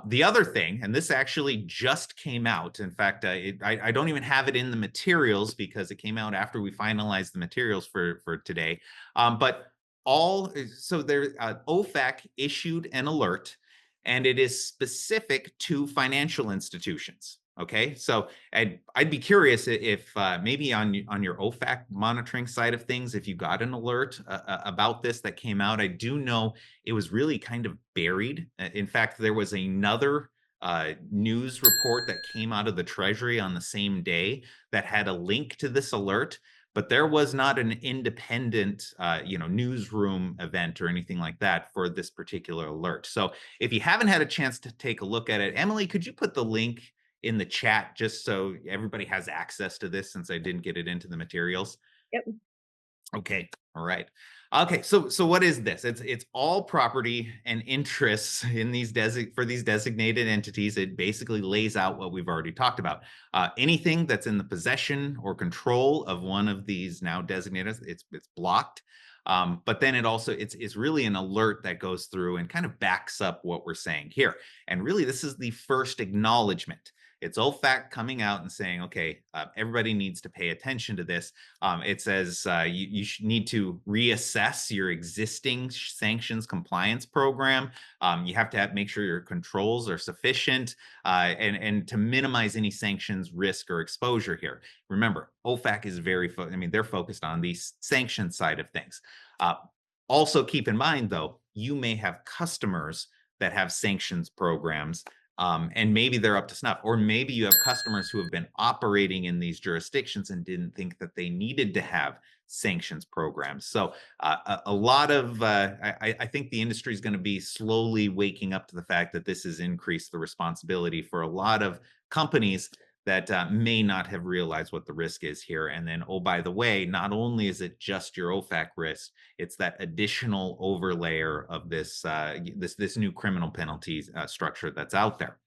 The other thing, and this actually just came out. In fact, I don't even have it in the materials because it came out after we finalized the materials for today. But all so there, OFAC issued an alert, and it is specific to financial institutions. Okay, so I'd be curious if maybe on your OFAC monitoring side of things, if you got an alert about this that came out. I do know it was really kind of buried. In fact, there was another news report that came out of the Treasury on the same day that had a link to this alert, but there was not an independent, newsroom event or anything like that for this particular alert. So if you haven't had a chance to take a look at it, Emily, could you put the link in the chat just so everybody has access to this since I didn't get it into the materials? Yep. Okay. All right. Okay. So what is this? It's all property and interests in these for these designated entities. It basically lays out what we've already talked about. Anything that's in the possession or control of one of these now designated, it's blocked. But then it's really an alert that goes through and kind of backs up what we're saying here. And really, this is the first acknowledgement. It's OFAC coming out and saying, okay, everybody needs to pay attention to this. It says you need to reassess your existing sanctions compliance program. You have to make sure your controls are sufficient and to minimize any sanctions risk or exposure here. Remember, OFAC is they're focused on the sanction side of things. Uh, Also keep in mind, though, you may have customers that have sanctions programs, and maybe they're up to snuff, or maybe you have customers who have been operating in these jurisdictions and didn't think that they needed to have sanctions programs. So a lot of I think the industry is going to be slowly waking up to the fact that this has increased the responsibility for a lot of companies that may not have realized what the risk is here. And then, oh, by the way, not only is it just your OFAC risk, it's that additional overlayer of this new criminal penalties structure that's out there.